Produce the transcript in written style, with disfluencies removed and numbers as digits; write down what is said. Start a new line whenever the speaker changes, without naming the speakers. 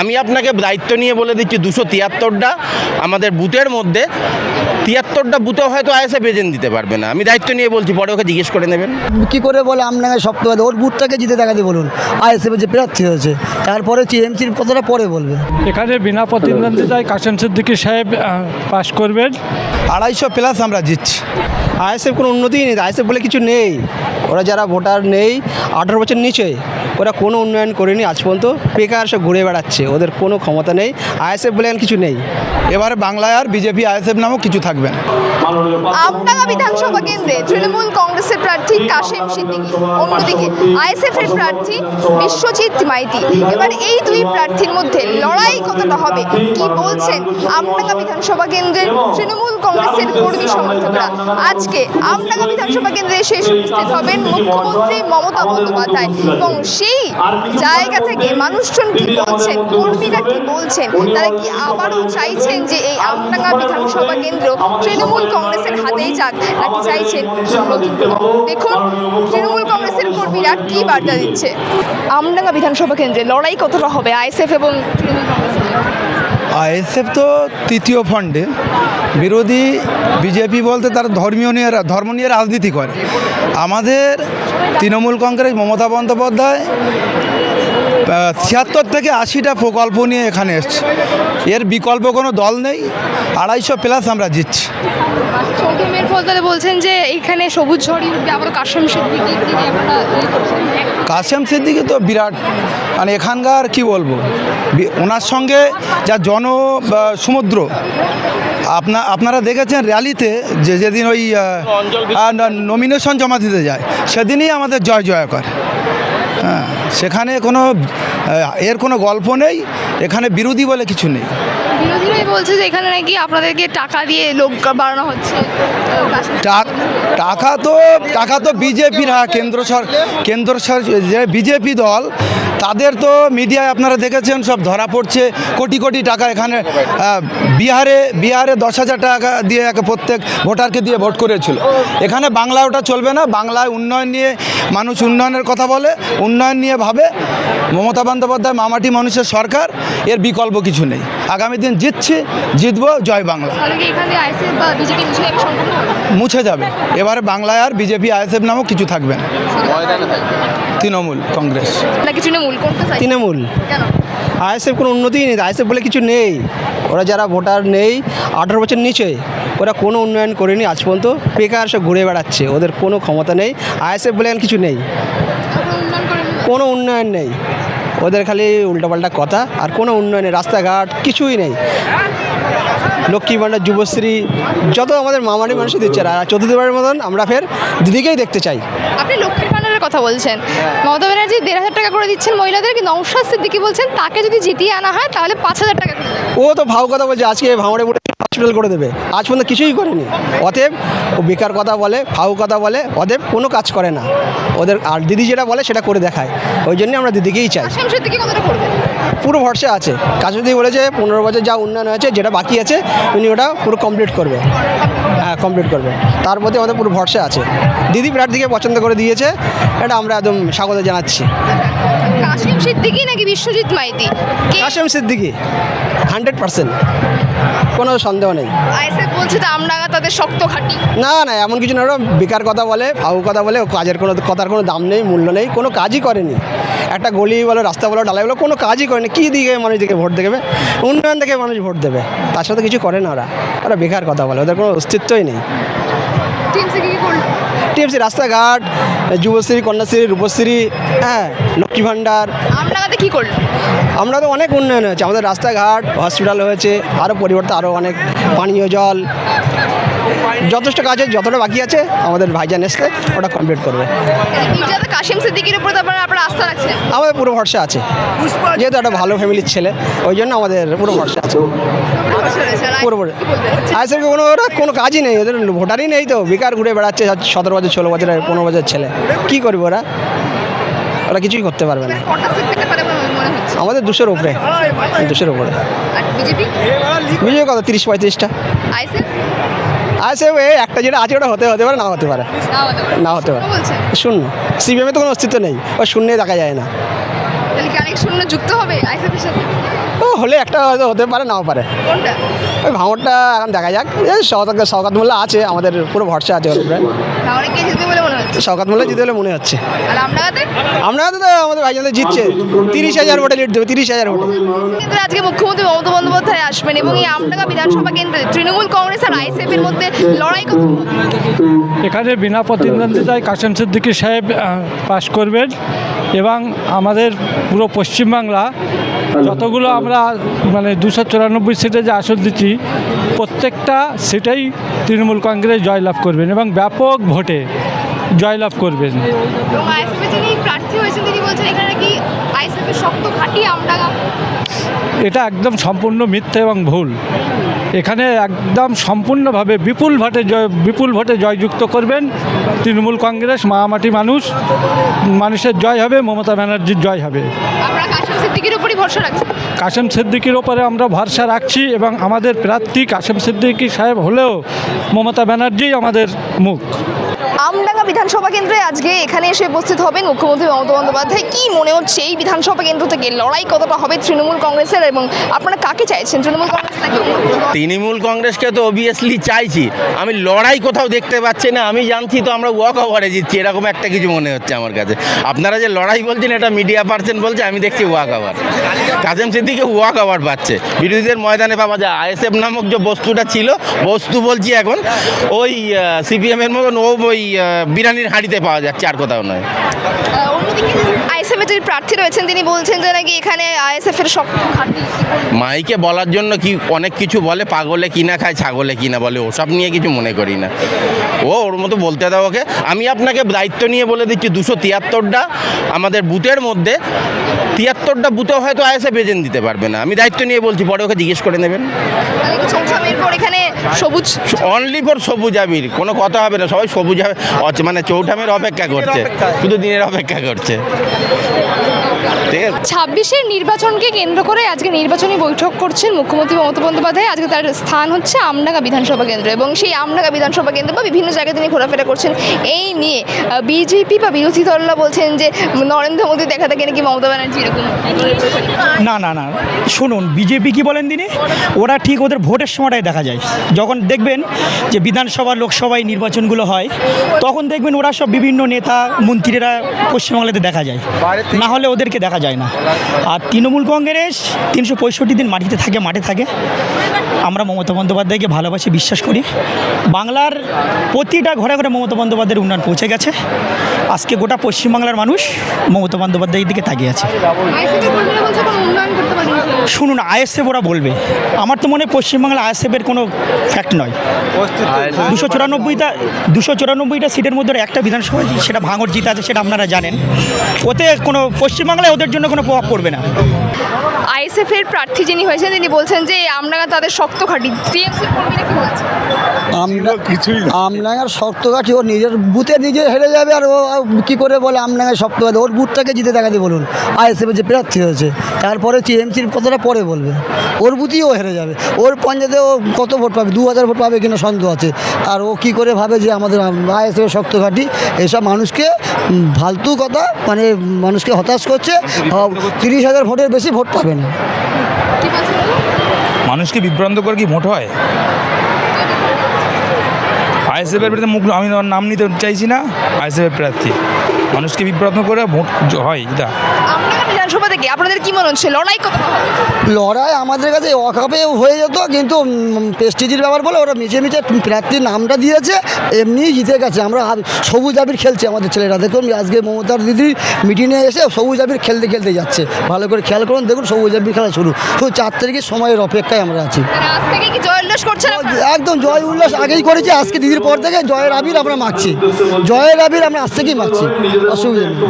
আমি আপনাকে দায়িত্ব নিয়ে বলে দিচ্ছি 273টা আমাদের বুথের মধ্যে 73টা বুথে হয়তো আইএসএফ এজেন্ট দিতে পারবে না। আমি দায়িত্ব নিয়ে বলছি, পরে ওকে জিজ্ঞেস করে নেবেন।
কী করে বলে আপনাকে সপ্তাহে ওর বুথটাকে জিতে দেখাতে বলুন, আইএসএফের যে প্রার্থী হয়েছে, তারপরে টিএমসির কথাটা পরে বলবে।
এখানে বিনা প্রতিদ্বন্দ্বিতায় কাশেম সিদ্দিকী সাহেব পাশ করবেন।
250+ আমরা জিতছি। আইএসএফ কোনো উন্নতিই নেই, আইএসএফ বলে কিছু নেই। ওরা যারা ভোটার নেই 18 বছর নিচে, ওরা কোনো উন্নয়ন করেনি আজ পর্যন্ত, বেকার সব ঘুরে বেড়াচ্ছে, ওদের কোনো ক্ষমতা নেই। আইএসএফ বলে কিছু নেই।
এবারে বাংলায় আর বিজেপি আইএসএফ নামক কিছু থাকবে না।
আমডাঙ্গা বিধানসভা কেন্দ্রে তৃণমূল কংগ্রেসের প্রার্থী কাশেম সিদ্দিকী, অন্যদিকে আইএসএফ এর প্রার্থী বিশ্বজিৎ মাইতি। এবার এই দুই প্রার্থীর মধ্যে লড়াই কতটা হবে, কি বলছেন আমডাঙ্গা বিধানসভা কেন্দ্রের তৃণমূল কংগ্রেসের কর্মী সমর্থকরা? আজকে আমডাঙ্গা বিধানসভা কেন্দ্রে এসে উপস্থিত হবেন মুখ্যমন্ত্রী মমতা বন্দ্যোপাধ্যায়, এবং সেই জায়গা থেকে মানুষজন কি বলছেন, কর্মীরা কি বলছেন, তারা কি আবারও চাইছেন যে এই আমডাঙ্গা বিধানসভা কেন্দ্র তৃণমূল কংগ্রেসের হাতেই যাক, নাকি চাইছেন নতুন? দেখুন তৃণমূল কংগ্রেসের কর্মীরা কি বার্তা দিচ্ছে। আমডাঙ্গা বিধানসভা কেন্দ্রে লড়াই কতটা হবে আইএসএফ এবং তৃণমূল কংগ্রেসের?
আইএসএফ তো তৃতীয় ফ্রন্টে, বিরোধী বিজেপি বলতে তার ধর্ম নিয়ে রাজনীতি করে। আমাদের তৃণমূল কংগ্রেস মমতা বন্দ্যোপাধ্যায় 76 থেকে 80টা প্রকল্প নিয়ে এখানে এসছে। এর বিকল্প কোনো দল নেই। 250+ আমরা জিতছি।
চৌধুরীর ফলতালে বলছেন যে এখানে সবুজ ঝড়ি উঠবে, আবার কাশেম সিদ্দিকী
কাশেম সিদ্দিকী তো বিরাট, মানে এখানকার কি বলবো, ওনার সঙ্গে যা সমুদ্র। আপনারা দেখেছেন র্যালিতে যেদিন ওই নমিনেশন জমা দিতে যায়, সেদিনই আমাদের জয় জয়কার। হ্যাঁ, সেখানে এর কোনো গল্প নেই, এখানে বিরোধী বলে কিছু নেই।
বিরোধীরাই বলছে যে এখানে নাকি আপনাদেরকে টাকা দিয়ে লোক বাড়ানো হচ্ছে।
টাকা তো বিজেপির, হ্যাঁ, কেন্দ্র যে বিজেপি দল, তাদের তো মিডিয়ায় আপনারা দেখেছেন সব ধরা পড়ছে। কোটি কোটি টাকা এখানে বিহারে 10,000 টাকা দিয়ে প্রত্যেক ভোটারকে দিয়ে ভোট করেছিল। এখানে বাংলায় ওটা চলবে না। বাংলায় উন্নয়ন নিয়ে মানুষ উন্নয়নের কথা বলে, উন্নয়ন নিয়ে ভাবে। মমতা বন্দ্যোপাধ্যায় মামাটি মানুষের সরকার, এর বিকল্প কিছু নেই। আগামী দিন জিতবো, জয় বাংলা। মুছে যাবে। এবারে বাংলায় আর বিজেপি আইএসএফ নামক কিছু থাকবে না। তৃণমূল কংগ্রেস
নাকি তৃণমূল?
তৃণমূল।
কেন?
আইএসএফ কোনো উন্নতিই নেই, আইএসএফ বলে কিছু নেই। ওরা যারা ভোটার নেই 18 বছর নিচে, ওরা কোনো উন্নয়ন করেনি আজ পর্যন্ত, বেকার সব ঘুরে বেড়াচ্ছে, ওদের কোনো ক্ষমতা নেই। আইএসএফ বলে কিছু নেই, কোনো উন্নয়ন নেই। ওদের খালি উল্টোপাল্টা কথা, আর কোনো উন্নয়ন নেই। রাস্তাঘাট কিছুই নেই। লক্ষ্মী ভাণ্ডার, যুবশ্রী, যত আমাদের মামারি মানুষই দিচ্ছে। আর চতুর্থবারের মতন আমরা ফের দিদিকেই দেখতে চাই।
আপনি লক্ষ্মীর ভাণ্ডারের কথা বলছেন, মমতা ব্যানার্জি 1,500 টাকা করে দিচ্ছেন মহিলাদের, কিন্তু নওশাদ সিদ্দিকী বলছেন তাকে যদি জিতিয়ে আনা হয় তাহলে 5,000 টাকা করে দেবে।
ও তো ভাও কথা বলছে, আজকে ভাঙড়ে হসপিটাল করে দেবে, আজ পর্যন্ত কিছুই করেনি। অতএব ও বেকার কথা বলে, ফাউ কথা বলে, অতএব কোনো কাজ করে না ওদের। আর দিদি যেটা বলে সেটা করে দেখায়, ওই জন্য আমরা দিদিকেই চাই।
কাশেম সিদ্দিকী কতটা করবে?
পুরো ভরসা আছে। কাশেম দিদি বলেছে 15 বছর যা উন্নয়ন হয়েছে, যেটা বাকি আছে উনি ওটা পুরো কমপ্লিট করবে। হ্যাঁ, কমপ্লিট করবে। তার প্রতি আমাদের পুরো ভরসা আছে। দিদি প্রার্থীকে পছন্দ করে দিয়েছে, এটা আমরা একদম স্বাগত জানাচ্ছি।
কাশেম সিদ্দিকী নাকি বিশ্বজিৎ মাইতি?
কাশেম সিদ্দিকী 100%, কোনো সন্দেহ নেই।
আইএসএফ বলছে যে আমডাঙ্গা তাদের শক্ত ঘাঁটি।
না, এমন কিছু না। ওরা বেকার কথা বলে, ফাউ কথা বলে, কাজের কথার কোনো দাম নেই, মূল্য নেই, কোনো কাজই করেনি। একটা গলি বলো, রাস্তা বলো, ডালাই বলো, কোনো কাজই করেনি। কী দিকে মানুষ দিকে ভোট দেবে? উন্নয়ন দেখে মানুষ ভোট দেবে, তার সাথে কিছু করে না। ওরা বেকার কথা বলে, ওদের কোনো অস্তিত্বই নেই। টিএমসি রাস্তাঘাট, যুবশ্রী, কন্যাশ্রী, রূপশ্রী, হ্যাঁ, লক্ষ্মী ভাণ্ডার।
আমডাঙ্গাতে কী করলো?
আমরা তো অনেক উন্নয়ন হয়েছে, আমাদের রাস্তাঘাট, হসপিটাল হয়েছে, আরও পরিবর্তন, আরও অনেক পানীয় জল, যথেষ্ট কাজে, যতটা বাকি আছে আমাদের ভাইজান এসে ওটা কমপ্লিট করবে।
কাশেম সিদ্দিকীর উপর আপনারা আস্থা রাখছেন?
আমাদের পুরো ভরসা আছে, যেহেতু একটা ভালো ফ্যামিলির ছেলে, ওই জন্য আমাদের পুরো ভরসা আছে। পুরোপুরি আইএসএফ কোনো কাজই নেই, ওদের ভোটারই নেই, তো বেকার ঘুরে বেড়াচ্ছে। 17 বছর, 16 বছর, 15 বছর ছেলে, কী করবে ওরা? কিছুই করতে পারবে না। আমাদের 200-র উপরে, 200-র উপরে। বিজেপি কত? 30-35টা। আইএসএফ একটা যেটা আছে ওটা হতে পারে, না হতে পারে, না হতে পারে। শূন্য। সিপিএমে তো কোনো অস্তিত্ব নেই, ও শূন্যে দেখা যায় না।
শূন্য যুক্ত হবে আইএসএফের সাথে।
ও হলে একটা হয়তো হতে পারে, নাও পারে।
কোনটা?
ওই ভাঙড়টা এখন দেখা যাক। এই শওকত মোল্লা আছে, আমাদের পুরো ভরসা আছে ওর উপরে।
তাহলে কে জিতবে বলে মনে হচ্ছে?
শওকত মোল্লা জিতে বলে মনে হচ্ছে।
আর আমডাঙ্গাতে?
আমরা তো আমাদের ভাইজানদের জিতছে, 30,000 ভোটে লিড দেবে, 30,000 ভোটে।
কিন্তু আজকে মুখ্যমন্ত্রী মমতা বন্দ্যোপাধ্যায় আসবেন এবং এই আমডাঙ্গা বিধানসভা কেন্দ্রে তৃণমূল কংগ্রেস আর আইএসএফ এর মধ্যে লড়াই কত?
এখানে বিনা প্রতিদ্বন্দ্বিতায় কাশেম সিদ্দিকী সাহেব পাশ করবেন এবং আমাদের পুরো পশ্চিমবাংলা যতগুলো আমরা মানে 294 সিটে যে আসন দিচ্ছি প্রত্যেকটা সিটেই তৃণমূল কংগ্রেস জয়লাভ করবেন এবং ব্যাপক ভোটে জয়লাভ করবেন।
এবং আইএসএফ এর যিনি প্রার্থী হয়েছেন তিনি বলছেন এখানে নাকি আইএসএফ এর শক্ত ঘাঁটি আমডাঙ্গা।
এটা একদম সম্পূর্ণ মিথ্যা এবং ভুল। এখানে একদম সম্পূর্ণভাবে বিপুল ভোটে জয়যুক্ত করবেন তৃণমূল কংগ্রেস। মাটি মানুষের জয় হবে, মমতা ব্যানার্জির জয় হবে।
আপনারা কাশেম সিদ্দিকীর উপরই ভরসা রাখছেন?
কাশেম সিদ্দিকীর ওপরে আমরা ভরসা রাখছি এবং আমাদের প্রার্থী কাশেম সিদ্দিকী সাহেব হলেও মমতা ব্যানার্জিই আমাদের মুখ।
আমডাঙ্গা বিধানসভা কেন্দ্রে আজকে এখানে এসে উপস্থিত হবেন মুখ্যমন্ত্রী মমতা বন্দ্যোপাধ্যায়। কি মনে হচ্ছে এই বিধানসভা কেন্দ্র থেকে লড়াই কতটা হবে তৃণমূল কংগ্রেসের, এবং আপনারা কাকে চাইছেন, তৃণমূল কংগ্রেস নাকি?
তৃণমূল কংগ্রেসকে তো অবভিয়াসলি চাইছি, আমি লড়াই কোথাও দেখতে পাচ্ছি না। আমি জানছি তো আমরা ওয়াক ওভারে জিতছি, এরকম একটা কিছু মনে হচ্ছে আমার কাছে। আপনারা যে লড়াই বলছেন এটা মিডিয়া পার্সন বলছে, আমি দেখছি walk over. Kashem Siddiqui walk over পাচ্ছে, বিরোধীদের ময়দানে পাওয়া যায়। আইএসএফ নামক যে বস্তুটা ছিল, বস্তু বলছি এখন, ওই সিপিএমের মতন ও ওই বিরিয়ানির হাঁড়িতে পাওয়া যাচ্ছে, আর কোথাও নয়।
অন্যদিকে আইএসএফ এর যে প্রার্থী রয়েছেন তিনি বলছেন যে নাকি এখানে আইএসএফ এর শক্ত ঘাঁটি।
মাইকে বলার জন্য কি অনেক কিছু বলে, পাগলে কিনা খায়, ছাগলে কিনা বলে, ওসব নিয়ে কিছু মনে করি না। ওর মতো বলতে দাও ওকে। আমি আপনাকে দায়িত্ব নিয়ে বলে দিচ্ছি 273টা আমাদের বুথের মধ্যে 73টা বুথে হয়তো আইএসএফ এজেন্ট দিতে পারবে না। আমি দায়িত্ব নিয়ে বলছি, পরে ওকে জিজ্ঞেস করে নেবেন।
এরপর এখানে সবুজ
অনলি ফর সবুজ আবির, কোনো কথা হবে না। সবাই সবুজ মানে চৌঠামের অপেক্ষা করছে, শুধু দিনের অপেক্ষা করছে। ঠিক আছে।
26-এর নির্বাচনকে কেন্দ্র করে আজকে নির্বাচনী বৈঠক করছেন মুখ্যমন্ত্রী মমতা বন্দ্যোপাধ্যায়। আজকে তার স্থান হচ্ছে আমডাঙ্গা বিধানসভা কেন্দ্র এবং সেই আমডাঙ্গা বিধানসভা কেন্দ্র বা বিভিন্ন জায়গায় তিনি ঘোরাফেরা করছেন। এই নিয়ে বিজেপি বা বিরোধী দলরা বলছেন যে নরেন্দ্র মোদী দেখা থাকে নাকি মমতা ব্যানার্জি এরকম।
না না না, শুনুন, বিজেপি কি বলেন তিনি, ওরা ঠিক ওদের ভোটের সময়টাই দেখা যায়। যখন দেখবেন যে বিধানসভা লোকসভায় নির্বাচনগুলো হয় তখন দেখবেন ওরা সব বিভিন্ন নেতা মন্ত্রীরা পশ্চিমবাংলাতে দেখা যায়, না হলে ওদেরকে দেখা যায় না। আর তৃণমূল কংগ্রেস 365 দিন মাটিতে থাকে, মাঠে থাকে। আমরা মমতা বন্দ্যোপাধ্যায়কে ভালোবাসি, বিশ্বাস করি। বাংলার প্রতিটা ঘরে ঘরে মমতা বন্দ্যোপাধ্যায়ের উন্নয়ন পৌঁছে গেছে। আজকে গোটা পশ্চিমবাংলার মানুষ মমতা বন্দ্যোপাধ্যায়ের দিকে তাকিয়ে আছে। শুনুন, আইএসএফ ওরা বলবে, আমার তো মনে হয় পশ্চিমবাংলা আইএসএফের কোনো ফ্যাক্ট নয়। 294টা সিটের মধ্যে একটা বিধানসভা সেটা ভাঙড় জিতে আছে, সেটা আপনারা জানেন। ওতে কোনো পশ্চিমবাংলায় ওদের জন্য কোনো প্রভাব পড়বে না।
আইএসএফ এর প্রার্থী যিনি হয়েছেন তিনি বলছেন যে আমডাঙ্গা তাদের শক্ত ঘাঁটি। টিএমসি কর্মীরা কি বলছে?
আমডাঙ্গার শক্ত ঘাঁটি, ও নিজের বুথে নিজে হেরে যাবে। আর ও কী করে বলে আমডাঙ্গায় শক্ত ঘাঁটি? ওর বুথটাকে জিতে দেখাতে বলুন। আইএসএফের যে প্রার্থী হয়েছে, তারপরে টিএমসির কথাটা পরে বলবে। ওর বুথেই ও হেরে যাবে। ওর পঞ্চায়েতে ও কত ভোট পাবে, 2000 ভোট পাবে কিনা সন্দেহ আছে। আর ও কী করে ভাবে যে আমাদের আইএসএফের শক্ত ঘাঁটি? এসব মানুষকে ফালতু কথা, মানে মানুষকে হতাশ করছে। 30,000 ভোটের বেশি ভোট পাবে না।
মানুষকে বিভ্রান্ত করে কি ভোট হয়? আইএসএফের বিরুদ্ধে মুখ আমি নাম নিতে চাইছি না। আইএসএফের প্রার্থী মানুষকে বিভ্রান্ত করে ভোট হয়। এটা
আমডাঙ্গা বিধানসভা থেকে আপনাদের কি মনে হচ্ছে লড়াই কত হবে?
লড়াই আমাদের কাছে অকাপে হয়ে যেত, কিন্তু প্রেস্টিজের ব্যাপার বলে ওরা মিছে মিছে প্রার্থীর নামটা দিয়েছে, এমনিই জিতে গেছে। আমরা সবুজ আবির খেলছি আমাদের ছেলেরা। দেখুন আজকে মমতার দিদির মিটিংয়ে এসে সবুজ আবির খেলতে খেলতে যাচ্ছে। ভালো করে খেয়াল করুন, দেখুন সবুজ আবির খেলা শুরু। শুধু 4 তারিখের সময়ের অপেক্ষায় আমরা আছি।
আজ থেকে কি জয় উল্লাস করছেন আপনারা?
একদম জয় উল্লাস আগেই করেছি। আজকে দিদির পর থেকে জয়ের আবির আমরা মাখছি। জয়ের আবির আমরা আজ থেকেই মাখছি, অসুবিধা নেই।